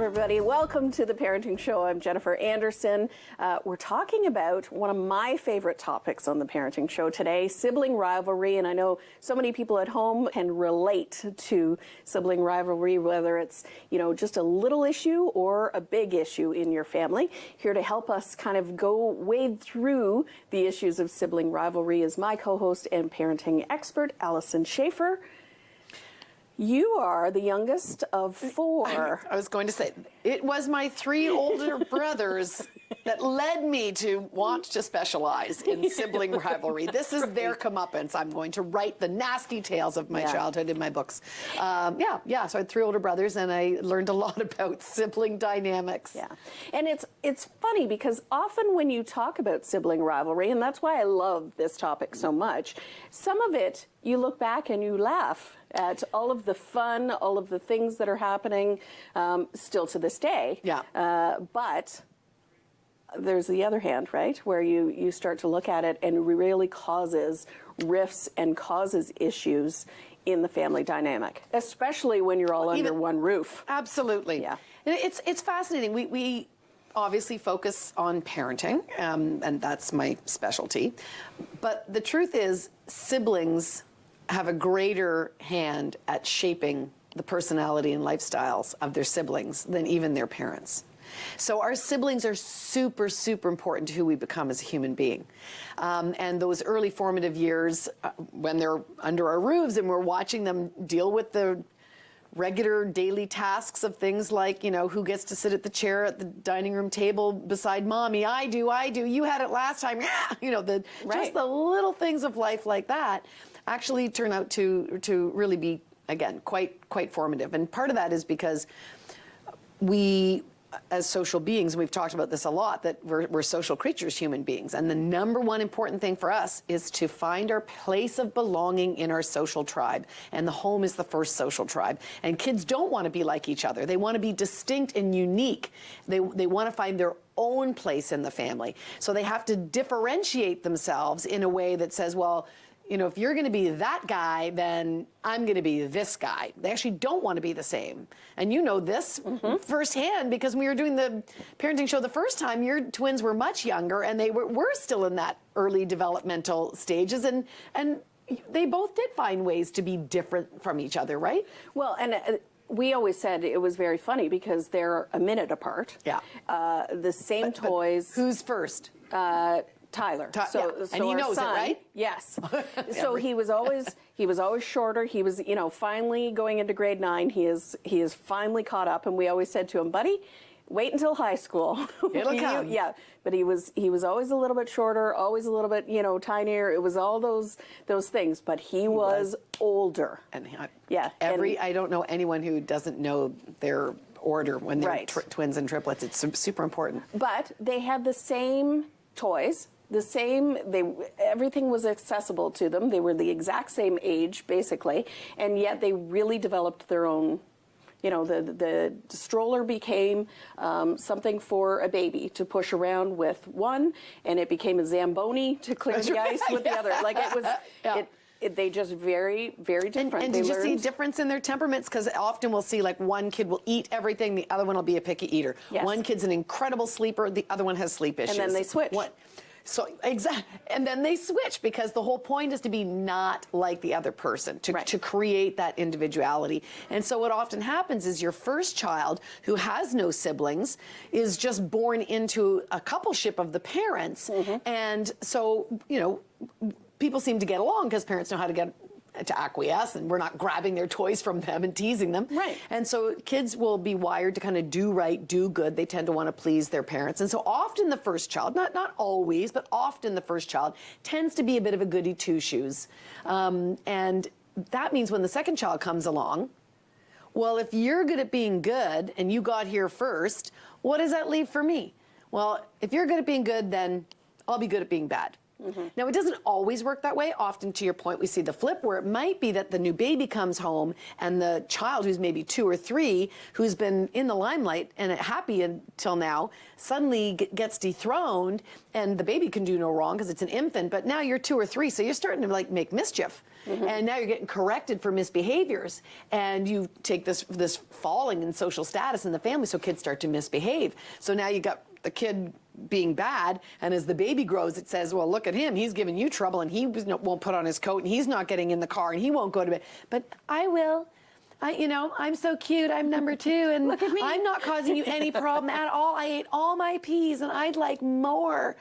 everybody. Welcome to the Parenting Show. I'm Jennifer Anderson. We're talking about one of my favorite topics on the Parenting Show today, sibling rivalry. And I know so many people at home can relate to sibling rivalry, whether it's, just a little issue or a big issue in your family. Here to help us kind of wade through the issues of sibling rivalry is my co-host and parenting expert, Alyson Schafer. You are the youngest of four. I was going to say, it was my three older brothers that led me to want to specialize in sibling rivalry. This is their comeuppance. I'm going to write the nasty tales of my childhood in my books. So I had three older brothers, and I learned a lot about sibling dynamics. Yeah, and it's funny because often when you talk about sibling rivalry, and that's why I love this topic so much, some of it you look back and you laugh at all of the fun, all of the things that are happening still to this day. Yeah. But there's the other hand, right, where you start to look at it and it really causes rifts and causes issues in the family dynamic, especially when you're all under one roof. Absolutely. Yeah. And it's fascinating. We obviously focus on parenting, and that's my specialty. But the truth is, siblings have a greater hand at shaping the personality and lifestyles of their siblings than even their parents. So our siblings are super, super important to who we become as a human being. And those early formative years, when they're under our roofs and we're watching them deal with the regular daily tasks of things like, who gets to sit at the chair at the dining room table beside mommy? I do. You had it last time. Just the little things of life like that actually turn out to really be, again, quite formative. And part of that is because we, as social beings, we've talked about this a lot, that we're social creatures, human beings. And the number one important thing for us is to find our place of belonging in our social tribe. And the home is the first social tribe. And kids don't want to be like each other. They want to be distinct and unique. They want to find their own place in the family. So they have to differentiate themselves in a way that says, well, if you're going to be that guy, then I'm going to be this guy. They actually don't want to be the same. And you know this firsthand, because when we were doing the parenting show the first time, your twins were much younger and they were still in that early developmental stages. And they both did find ways to be different from each other, right? Well, and we always said it was very funny because they're a minute apart. Yeah. The same toys. Who's first? Tyler. And he knows son, it, right? Yes. So he was always shorter. He was, finally going into grade 9. He is finally caught up. And we always said to him, buddy, wait until high school. It'll come. Yeah. But he was always a little bit shorter, always a little bit, tinier. It was all those things. But he was older. And yeah. I don't know anyone who doesn't know their order when they're twins and triplets. It's super important. But they had the same toys. Everything was accessible to them. They were the exact same age, basically, and yet they really developed their own. The stroller became something for a baby to push around with one, and it became a Zamboni to clear the ice with the other. Like it was, they just very, very different. And did you see a difference in their temperaments? Because often we'll see like one kid will eat everything, the other one will be a picky eater. Yes. One kid's an incredible sleeper, the other one has sleep issues. And then they switch. And then they switch, because the whole point is to be not like the other person, to create that individuality. And so what often happens is your first child, who has no siblings, is just born into a coupleship of the parents. And so, people seem to get along because parents know how to acquiesce, and we're not grabbing their toys from them and teasing them. Right. And so kids will be wired to kind of do right, do good. They tend to want to please their parents. And so often the first child, not always, but often the first child tends to be a bit of a goody two-shoes. And that means when the second child comes along, well, if you're good at being good and you got here first, what does that leave for me? Well, if you're good at being good, then I'll be good at being bad. Now, it doesn't always work that way. Often, to your point, we see the flip where it might be that the new baby comes home and the child who's maybe 2 or 3, who's been in the limelight and happy until now, suddenly gets dethroned, and the baby can do no wrong because it's an infant, but now you're 2 or 3, so you're starting to like make mischief. And now you're getting corrected for misbehaviors, and you take this falling in social status in the family, so kids start to misbehave. So now you got the kid being bad, and as the baby grows, it says, well, look at him, he's giving you trouble, and he won't put on his coat, and he's not getting in the car, and he won't go to bed, but I will. I'm so cute, I'm number 2, and look at me. I'm not causing you any problem at all. I ate all my peas, and I'd like more.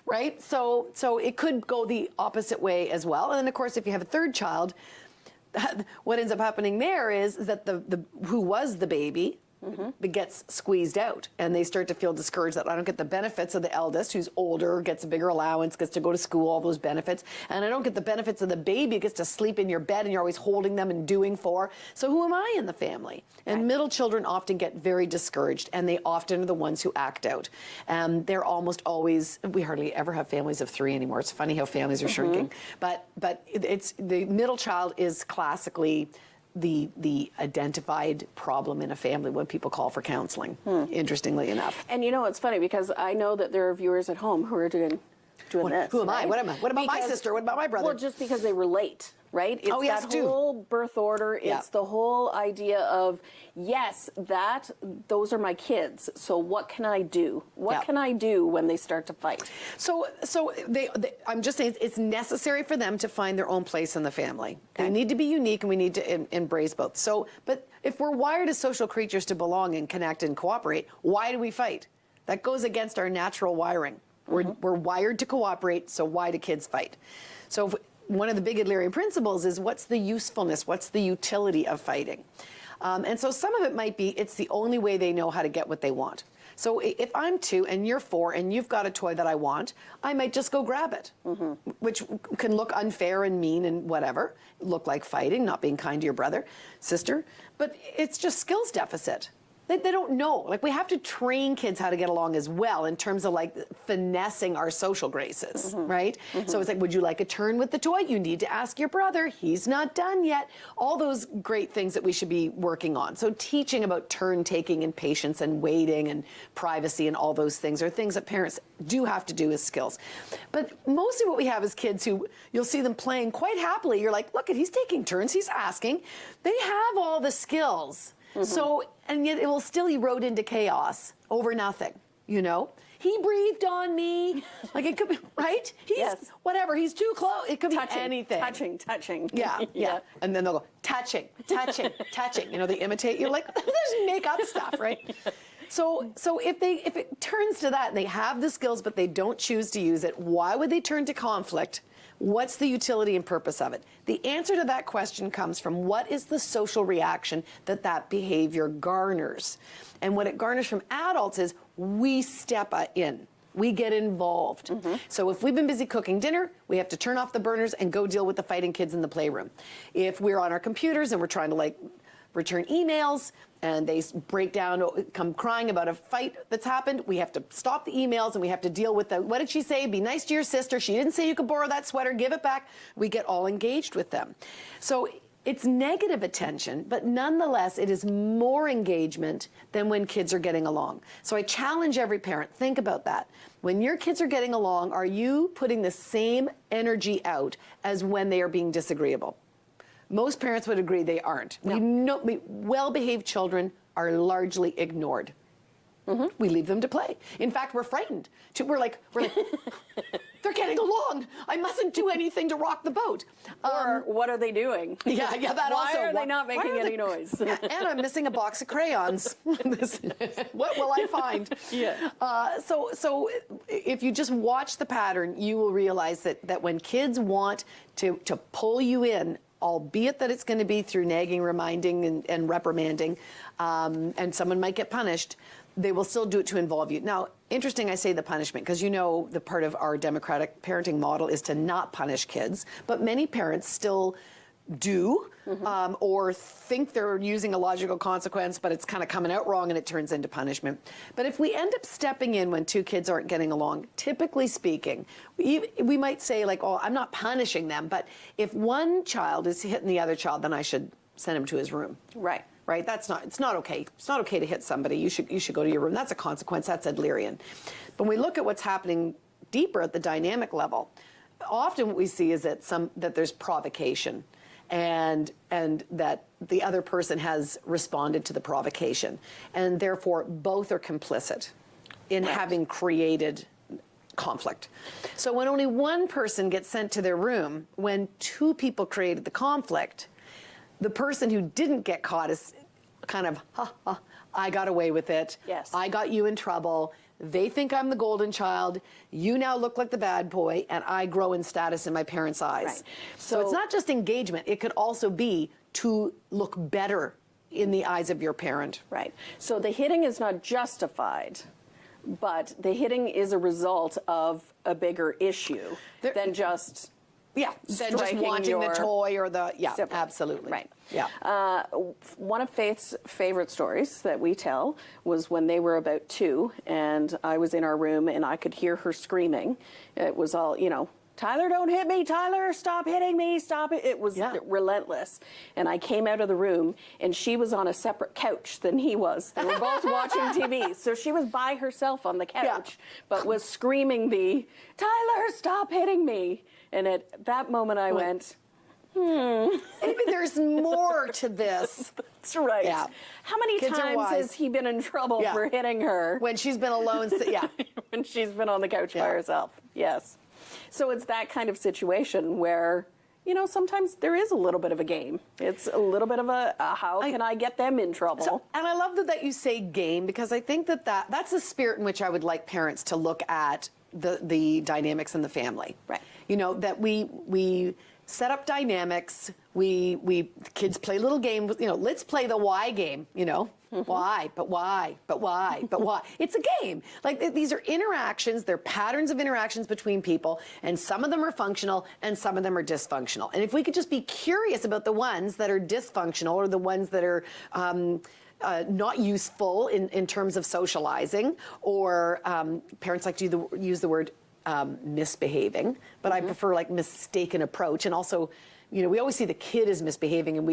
Right? So it could go the opposite way as well. And then, of course, if you have a third child, what ends up happening there is that the who was the baby gets squeezed out, and they start to feel discouraged that I don't get the benefits of the eldest, who's older, gets a bigger allowance, gets to go to school, all those benefits, and I don't get the benefits of the baby, gets to sleep in your bed, and you're always holding them and doing for. So who am I in the family? And middle children often get very discouraged, and they often are the ones who act out. They're almost always, we hardly ever have families of 3 anymore. It's funny how families are shrinking, but it's the middle child is classically the identified problem in a family when people call for counseling, interestingly enough. And it's funny because I know that there are viewers at home who are doing this. Who am I? right? What am I? What about my sister? What about my brother? Well, just because they relate, right? It's yes, that too. whole birth order. It's the whole idea of, yes, those are my kids. So what can I do? What can I do when they start to fight? So I'm just saying it's necessary for them to find their own place in the family. They need to be unique, and we need to embrace both. So, but if we're wired as social creatures to belong and connect and cooperate, why do we fight? That goes against our natural wiring. We're wired to cooperate, so why do kids fight? So one of the big Adlerian principles is, what's the usefulness, what's the utility of fighting? And so some of it might be it's the only way they know how to get what they want. So if I'm 2 and you're 4 and you've got a toy that I want, I might just go grab it, which can look unfair and mean and whatever, look like fighting, not being kind to your brother, sister, but it's just skills deficit. They don't know. Like, we have to train kids how to get along as well in terms of like finessing our social graces, right? So it's like, would you like a turn with the toy? You need to ask your brother. He's not done yet. All those great things that we should be working on. So teaching about turn taking and patience and waiting and privacy and all those things are things that parents do have to do as skills. But mostly what we have is kids who you'll see them playing quite happily. You're like, look, he's taking turns. He's asking. They have all the skills. So, and yet it will still erode into chaos over nothing, He breathed on me. Like, it could be, right? He's, whatever, he's too close. It could be anything. Touching. Yeah. And then they'll go, touching. They imitate you. Like, they just make up stuff, right? So if it turns to that and they have the skills but they don't choose to use it, why would they turn to conflict? What's the utility and purpose of it? The answer to that question comes from what is the social reaction that behavior garners. And what it garners from adults is we step in. We get involved. So if we've been busy cooking dinner, we have to turn off the burners and go deal with the fighting kids in the playroom. If we're on our computers and we're trying to return emails and they break down, come crying about a fight that's happened, we have to stop the emails and we have to deal with what did she say? Be nice to your sister. She didn't say you could borrow that sweater. Give it back. We get all engaged with them. So it's negative attention, but nonetheless, it is more engagement than when kids are getting along. So I challenge every parent, think about that. When your kids are getting along, are you putting the same energy out as when they are being disagreeable? Most parents would agree they aren't. No. Well-behaved children are largely ignored. We leave them to play. In fact, we're frightened. We're like, they're getting along. I mustn't do anything to rock the boat. Or what are they doing? Yeah, that why also. Why are they not making any noise? Yeah, and I'm missing a box of crayons. What will I find? So if you just watch the pattern, you will realize that when kids want to pull you in, albeit that it's going to be through nagging, reminding, and reprimanding, and someone might get punished, they will still do it to involve you. Now, interesting I say the punishment, because the part of our democratic parenting model is to not punish kids, but many parents still do or think they're using a logical consequence, but it's kind of coming out wrong and it turns into punishment. But if we end up stepping in when two kids aren't getting along, typically speaking, we might say like, oh, I'm not punishing them, but if one child is hitting the other child, then I should send him to his room. Right. Right? It's not okay. It's not okay to hit somebody. You should go to your room. That's a consequence. That's Adlerian. But when we look at what's happening deeper at the dynamic level, often what we see is that there's provocation, and that the other person has responded to the provocation, and therefore both are complicit in having created conflict. So when only one person gets sent to their room, when two people created the conflict, the person who didn't get caught is kind of, I got away with it. Yes. I got you in trouble. They think I'm the golden child. You now look like the bad boy, and I grow in status in my parents' eyes. Right. So it's not just engagement. It could also be to look better in the eyes of your parent. Right. So the hitting is not justified, but the hitting is a result of a bigger issue than just... Yeah, than just wanting the toy or the, sibling. Absolutely. Right. Yeah. One of Faith's favorite stories that we tell was when they were about 2, and I was in our room and I could hear her screaming. It was all, Tyler, don't hit me. Tyler, stop hitting me. Stop it. It was relentless. And I came out of the room, and she was on a separate couch than he was. They were both watching TV. So she was by herself on the couch, but was screaming Tyler, stop hitting me. And at that moment I went, maybe there's more to this. That's right. Yeah. How many Kids times has he been in trouble for hitting her? When she's been alone. When she's been on the couch by herself. Yes. So it's that kind of situation where, sometimes there is a little bit of a game. It's a little bit of a how can I get them in trouble? And I love that you say game, because I think that's the spirit in which I would like parents to look at the dynamics in the family. Right. That we set up dynamics. Kids play little games. Let's play the why game. Why? But why? But why? But why? It's a game. Like these are interactions. They're patterns of interactions between people, and some of them are functional, and some of them are dysfunctional. And if we could just be curious about the ones that are dysfunctional, or the ones that are not useful in terms of socializing, or parents like to use the word misbehaving, but I prefer mistaken approach. And also, we always see the kid as misbehaving, and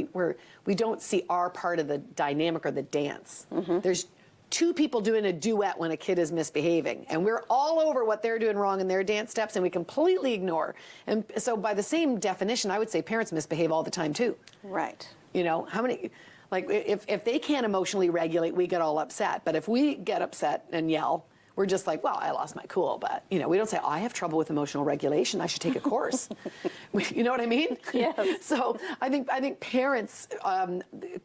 we don't see our part of the dynamic or the dance. There's two people doing a duet when a kid is misbehaving, and we're all over what they're doing wrong in their dance steps, and we completely ignore. And so by the same definition, I would say parents misbehave all the time too. Right. How many... if they can't emotionally regulate, we get all upset. But if we get upset and yell, we're just like, well, I lost my cool. But, we don't say, I have trouble with emotional regulation. I should take a course. You know what I mean? Yes. So I think parents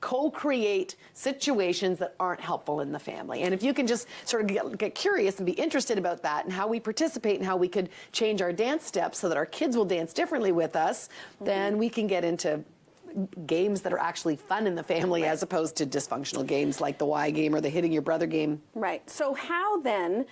co-create situations that aren't helpful in the family. And if you can just sort of get curious and be interested about that, and how we participate, and how we could change our dance steps so that our kids will dance differently with us, then we can get into games that are actually fun in the family, as opposed to dysfunctional games like the why game or the hitting your brother game. Right. So how then,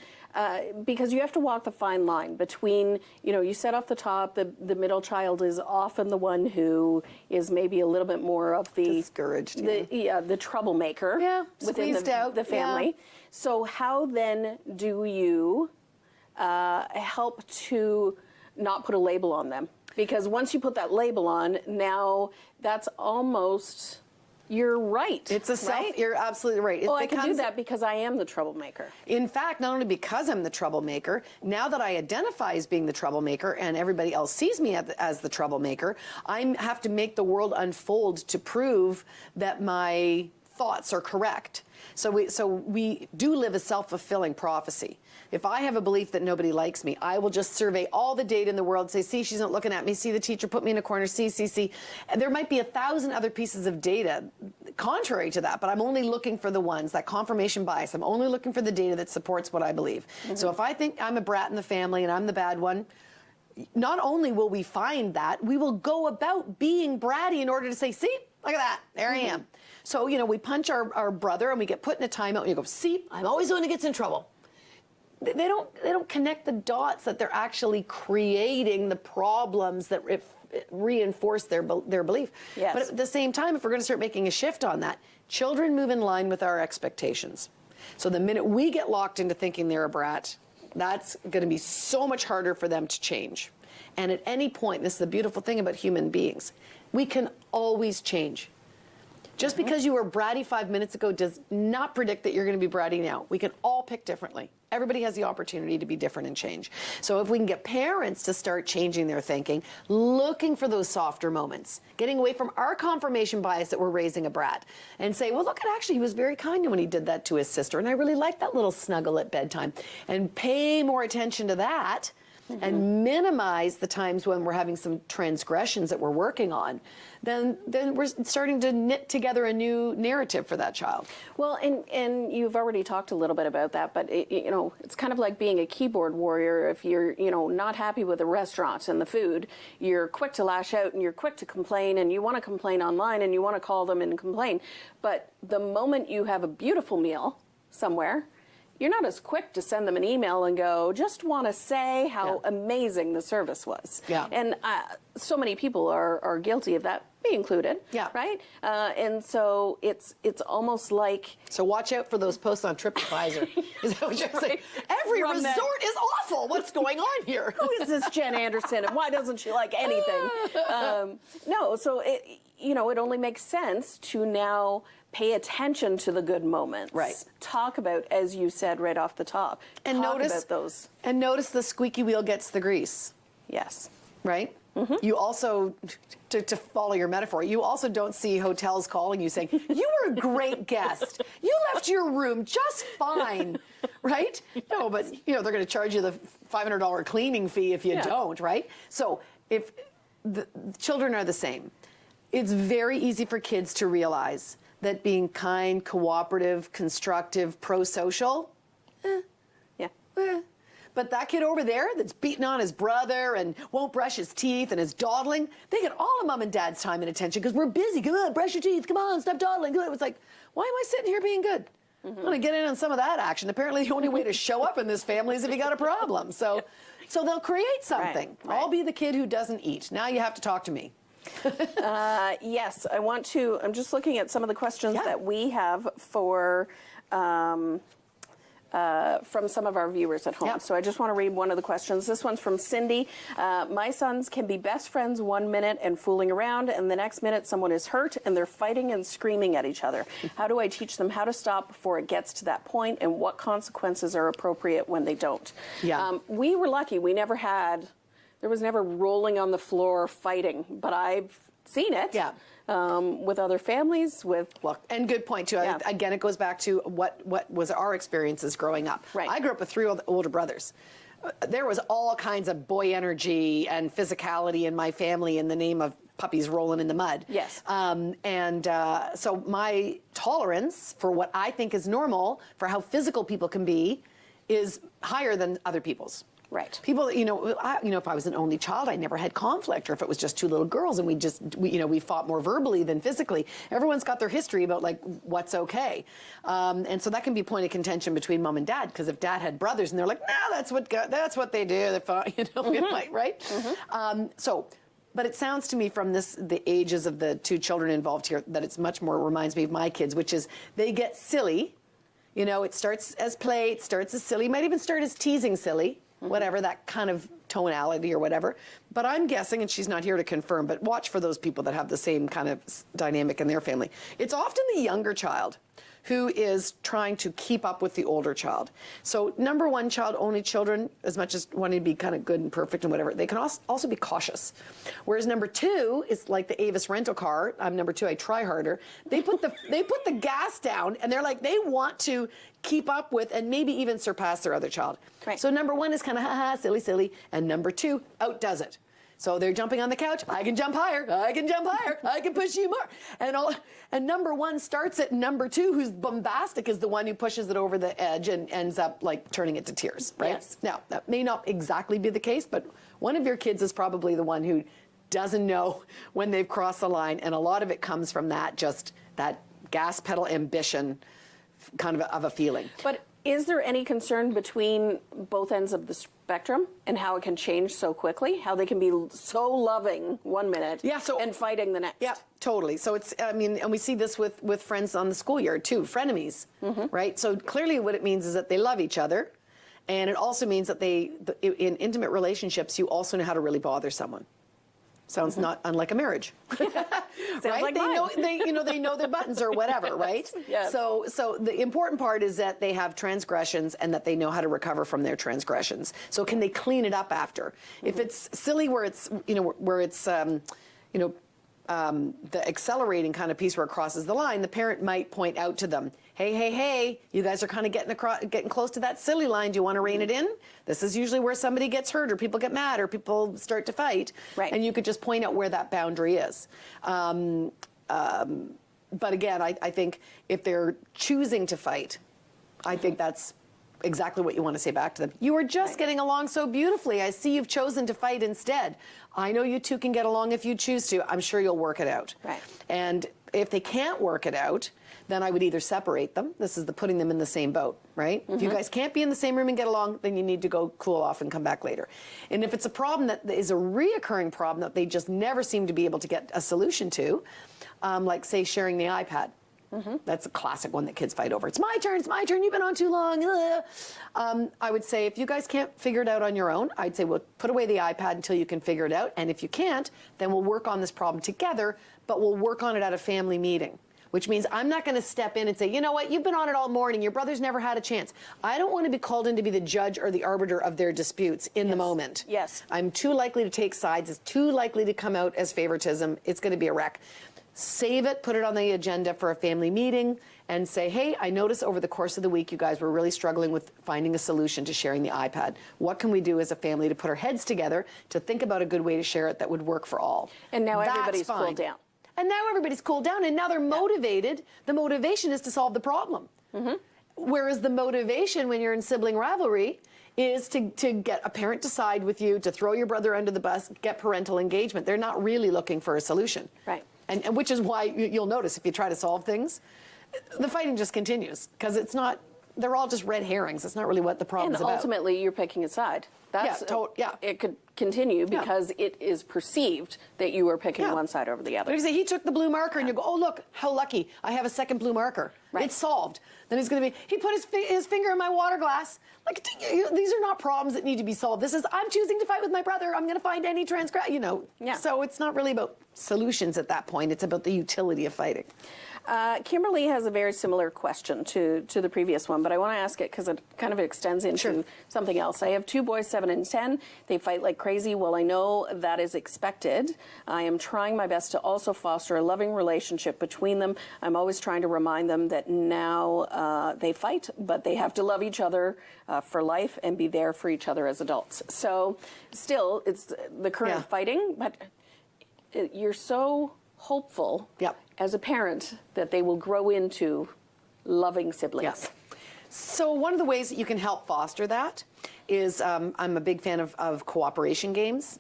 because you have to walk the fine line between, you said off the top, the middle child is often the one who is maybe a little bit more of the discouraged, the troublemaker within the family. Yeah. So how then do you help to not put a label on them? Because once you put that label on, now that's almost, you're right. It's a self, right? You're absolutely right. I can do that because I am the troublemaker. In fact, not only because I'm the troublemaker, now that I identify as being the troublemaker and everybody else sees me as the troublemaker, I have to make the world unfold to prove that my thoughts are correct. So we do live a self-fulfilling prophecy. If I have a belief that nobody likes me, I will just survey all the data in the world, say, see, she's not looking at me, see, the teacher put me in a corner, see. And there might be 1,000 other pieces of data contrary to that, but I'm only looking for the ones, that confirmation bias. I'm only looking for the data that supports what I believe. So if I think I'm a brat in the family and I'm the bad one, not only will we find that, we will go about being bratty in order to say, see, look at that, there I am. So, we punch our brother and we get put in a timeout, and you go, see, I'm always the one who gets in trouble. They don't connect the dots that they're actually creating the problems that reinforce their belief. Yes. But at the same time, if we're going to start making a shift on that, children move in line with our expectations. So the minute we get locked into thinking they're a brat, that's going to be so much harder for them to change. And at any point, this is the beautiful thing about human beings, we can always change. Just because you were bratty 5 minutes ago does not predict that you're going to be bratty now. We can all pick differently. Everybody has the opportunity to be different and change. So if we can get parents to start changing their thinking, looking for those softer moments, getting away from our confirmation bias that we're raising a brat, and say, well, look, actually, he was very kind when he did that to his sister, and I really liked that little snuggle at bedtime, and pay more attention to that, and minimize the times when we're having some transgressions that we're working on, then we're starting to knit together a new narrative for that child. Well, and you've already talked a little bit about that, but it's kind of like being a keyboard warrior. If you're not happy with the restaurant and the food, you're quick to lash out and you're quick to complain, and you want to complain online and you want to call them and complain. But the moment you have a beautiful meal somewhere, you're not as quick to send them an email and go, just want to say how amazing the service was. Yeah. And so many people are guilty of that, me included. Yeah. Right? And so it's almost like... So watch out for those posts on TripAdvisor. Is that what you're saying? Every From resort that. is awful. What's going on here? Who is this Jen Anderson, and why doesn't she like anything? No, so it only makes sense to now pay attention to the good moments. Right. Talk about, as you said right off the top, And talk notice about those. And notice the squeaky wheel gets the grease. Yes. Right? Mm-hmm. You also, to follow your metaphor, you also don't see hotels calling you saying, you were a great guest. You left your room just fine. Right? No, but they're going to charge you the $500 cleaning fee if you don't, right? So if the children are the same, it's very easy for kids to realize that being kind, cooperative, constructive, pro-social, But that kid over there that's beating on his brother and won't brush his teeth and is dawdling, they get all of mom and dad's time and attention because we're busy. Come on, brush your teeth. Come on, stop dawdling. It was like, why am I sitting here being good? I'm going to get in on some of that action. Apparently, the only way to show up in this family is if you got a problem. So they'll create something. Right. I'll be the kid who doesn't eat. Now you have to talk to me. Yes, I'm just looking at some of the questions that we have for from some of our viewers at home. Yep. So I just want to read one of the questions. This one's from Cindy. My sons can be best friends 1 minute and fooling around, and the next minute someone is hurt and they're fighting and screaming at each other. How do I teach them how to stop before it gets to that point, and what consequences are appropriate when they don't? Yeah. We were lucky. There was never rolling on the floor fighting, but I've seen it. Yeah. With other families, and good point too. Yeah. Again, it goes back to what was our experiences growing up. Right. I grew up with 3 older brothers. There was all kinds of boy energy and physicality in my family in the name of puppies rolling in the mud. Yes. So my tolerance for what I think is normal for how physical people can be is higher than other people's. Right. People, if I was an only child, I never had conflict, or if it was just 2 little girls and we fought more verbally than physically. Everyone's got their history about like what's okay, and so that can be a point of contention between mom and dad. Because if dad had brothers and they're like, no, that's what they do, they're fine, right? Mm-hmm. But it sounds to me from the ages of the 2 children involved here that it's much more reminds me of my kids, which is they get silly. It starts as play, it starts as silly, might even start as teasing silly. Whatever, that kind of tonality or whatever. But I'm guessing, and she's not here to confirm, but watch for those people that have the same kind of dynamic in their family. It's often the younger child who is trying to keep up with the older child. So number 1 child, only children, as much as wanting to be kind of good and perfect and whatever, they can also be cautious. Whereas number 2 is like the Avis rental car. I'm number 2, I try harder. They put the gas down, and they're like, they want to keep up with and maybe even surpass their other child. Right. So number 1 is kind of ha-ha, silly, silly, and number 2 outdoes it. So they're jumping on the couch. I can jump higher. I can jump higher. I can push you more. And number 1 starts at number 2, who's bombastic, is the one who pushes it over the edge and ends up like turning it to tears, right? Yes. Now, that may not exactly be the case, but one of your kids is probably the one who doesn't know when they've crossed the line. And a lot of it comes from that gas pedal ambition kind of a feeling. But is there any concern between both ends of the spectrum and how it can change so quickly, how they can be so loving one minute and fighting the next. Yeah, totally. So it's, I mean, and we see this with friends on the schoolyard too, frenemies, right? So clearly what it means is that they love each other. And it also means that in intimate relationships, you also know how to really bother someone. Sounds not unlike a marriage, right? Like they know their buttons or whatever, right? Yes. So the important part is that they have transgressions and that they know how to recover from their transgressions. So can they clean it up after? If it's silly where it's the accelerating kind of piece where it crosses the line, the parent might point out to them, hey, you guys are kind of getting close to that silly line. Do you want to rein it in? This is usually where somebody gets hurt or people get mad or people start to fight. Right. And you could just point out where that boundary is. But again, I think if they're choosing to fight, I think that's exactly what you want to say back to them. You are just getting along so beautifully. I see you've chosen to fight instead. I know you two can get along if you choose to. I'm sure you'll work it out. Right. And if they can't work it out, then I would either separate them. This is putting them in the same boat, right? If you guys can't be in the same room and get along, then you need to go cool off and come back later. And if it's a problem that is a reoccurring problem that they just never seem to be able to get a solution to, like say sharing the iPad. That's a classic one that kids fight over. It's my turn, you've been on too long. I would say if you guys can't figure it out on your own, I'd say, well, put away the iPad until you can figure it out. And if you can't, then we'll work on this problem together, but we'll work on it at a family meeting. Which means I'm not going to step in and say, you know what, you've been on it all morning, your brother's never had a chance. I don't want to be called in to be the judge or the arbiter of their disputes in the moment. Yes. I'm too likely to take sides. It's too likely to come out as favoritism. It's going to be a wreck. Save it, put it on the agenda for a family meeting, and say, hey, I noticed over the course of the week you guys were really struggling with finding a solution to sharing the iPad. What can we do as a family to put our heads together to think about a good way to share it that would work for all? And now everybody's cooled down. And now everybody's cooled down, and now they're motivated. The motivation is to solve the problem. Whereas the motivation when you're in sibling rivalry is to get a parent to side with you, to throw your brother under the bus, get parental engagement. They're not really looking for a solution. Right. And which is why you'll notice if you try to solve things, the fighting just continues because it's not, they're all just red herrings. It's not really what the problem's about. And ultimately, you're picking a side. That's, it could continue because it is perceived that you are picking one side over the other. But if you say, he took the blue marker, and you go, oh, look, how lucky, I have a second blue marker. Right. It's solved. Then he's going to be, he put his finger in my water glass. Like, these are not problems that need to be solved. This is, I'm choosing to fight with my brother. I'm going to find any So it's not really about solutions at that point. It's about the utility of fighting. Kimberly has a very similar question to the previous one, but I want to ask it because it kind of extends into something else. I have two boys, 7 and 10. They fight like crazy. Well, I know that is expected. I am trying my best to also foster a loving relationship between them. I'm always trying to remind them that now they fight, but they have to love each other for life and be there for each other as adults. So still, it's the current fighting, but you're so hopeful as a parent that they will grow into loving siblings. Yes. So one of the ways that you can help foster that is I'm a big fan of cooperation games,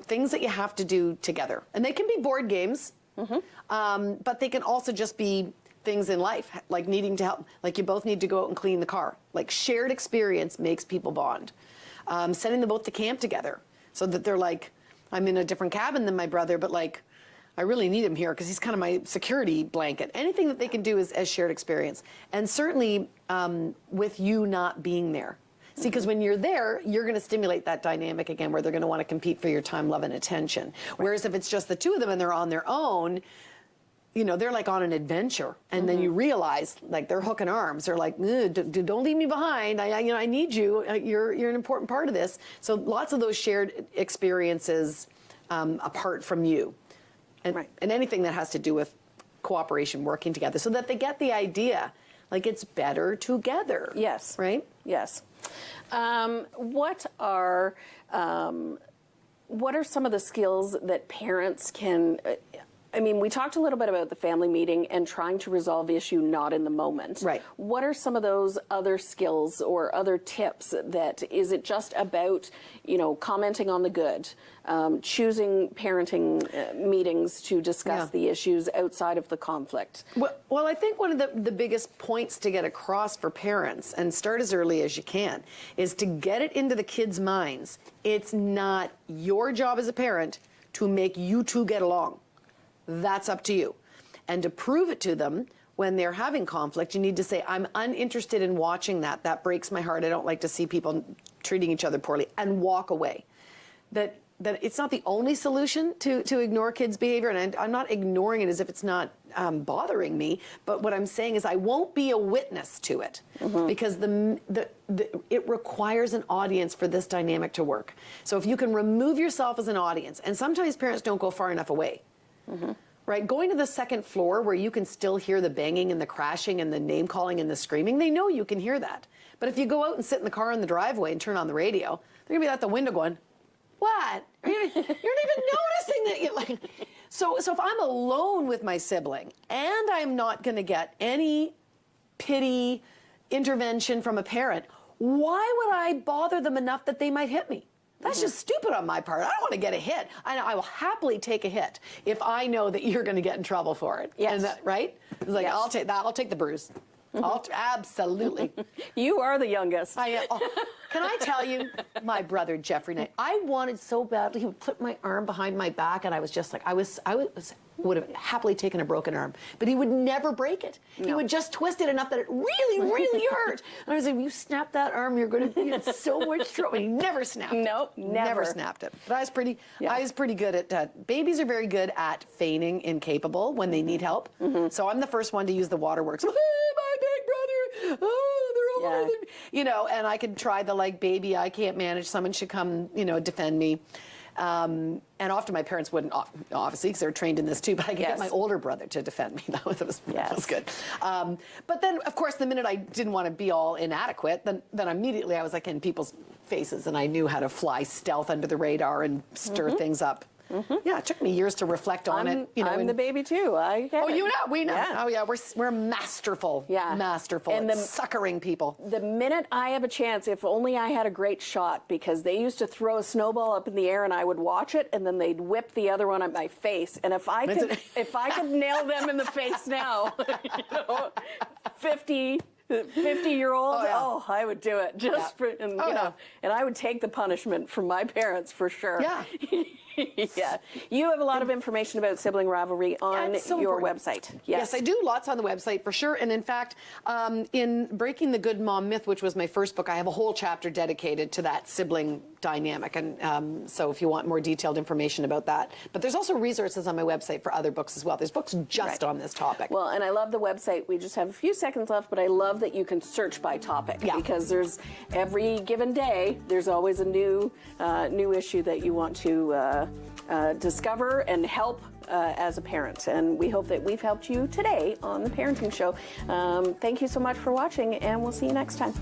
things that you have to do together. And they can be board games, but they can also just be things in life, like needing to help, like you both need to go out and clean the car. Like shared experience makes people bond. Sending them both to camp together so that they're like, I'm in a different cabin than my brother, but like, I really need him here because he's kind of my security blanket. Anything that they can do is as shared experience. And certainly with you not being there. See, because when you're there, you're going to stimulate that dynamic again where they're going to want to compete for your time, love, and attention. Right. Whereas if it's just the two of them and they're on their own, they're like on an adventure. And then you realize, like, they're hooking arms. They're like, don't leave me behind. I need you. You're an important part of this. So lots of those shared experiences apart from you. And anything that has to do with cooperation, working together, so that they get the idea, like it's better together. Yes. Right? Yes. What are some of the skills that parents can I mean, we talked a little bit about the family meeting and trying to resolve the issue not in the moment. Right. What are some of those other skills or other tips that, is it just about, commenting on the good, choosing parenting meetings to discuss the issues outside of the conflict? Well, I think one of the biggest points to get across for parents, and start as early as you can, is to get it into the kids' minds. It's not your job as a parent to make you two get along. That's up to you. And to prove it to them, when they're having conflict, you need to say, I'm uninterested in watching that. That breaks my heart. I don't like to see people treating each other poorly, and walk away. That it's not the only solution to ignore kids' behavior, and I'm not ignoring it as if it's not bothering me, but what I'm saying is I won't be a witness to it, because it requires an audience for this dynamic to work. So if you can remove yourself as an audience, and sometimes parents don't go far enough away, right? Going to the second floor where you can still hear the banging and the crashing and the name calling and the screaming, they know you can hear that. But if you go out and sit in the car in the driveway and turn on the radio, they're gonna be at the window going, what? You're not even noticing that you're like. So if I'm alone with my sibling and I'm not gonna get any pity, intervention from a parent, why would I bother them enough that they might hit me? That's just stupid on my part. I don't want to get a hit. I will happily take a hit if I know that you're going to get in trouble for it. Yes. And right? It's like, I'll take that. I'll take the bruise. Absolutely. You are the youngest. I am. Can I tell you, my brother Jeffrey and I wanted so badly, he would put my arm behind my back, and I was just like, I would have happily taken a broken arm, but he would never break it. No. He would just twist it enough that it really, really hurt. And I was like, you snap that arm, you're going to be in so much trouble. He never snapped it. Nope, never snapped it. But I was pretty good at, babies are very good at feigning incapable when they need help. So I'm the first one to use the waterworks. Hey, my big brother, oh, they're older than me. And I could try the baby, I can't manage, someone should come, defend me. And often my parents wouldn't, obviously, because they're trained in this too, but I could get my older brother to defend me. That was good. But then, of course, the minute I didn't want to be all inadequate, then immediately I was in people's faces, and I knew how to fly stealth under the radar and stir things up. Yeah, it took me years to reflect on it. I'm the baby too. We know. Yeah. Oh yeah, we're masterful. Yeah, masterful at suckering people. The minute I have a chance, if only I had a great shot, because they used to throw a snowball up in the air and I would watch it, and then they'd whip the other one at my face. And if I could nail them in the face now, 50-year-olds, I would do it and I would take the punishment from my parents for sure. Yeah. Yeah. You have a lot of information about Sibling Rivalry on your website. Yes, I do. Lots on the website for sure. And in fact, in Breaking the Good Mom Myth, which was my first book, I have a whole chapter dedicated to that sibling dynamic. And so if you want more detailed information about that. But there's also resources on my website for other books as well. There's books just on this topic. Well, and I love the website. We just have a few seconds left, but I love that you can search by topic. Yeah. Because there's every given day, there's always a new issue that you want to discover and help as a parent. And we hope that we've helped you today on The Parenting Show. Thank you so much for watching, and we'll see you next time.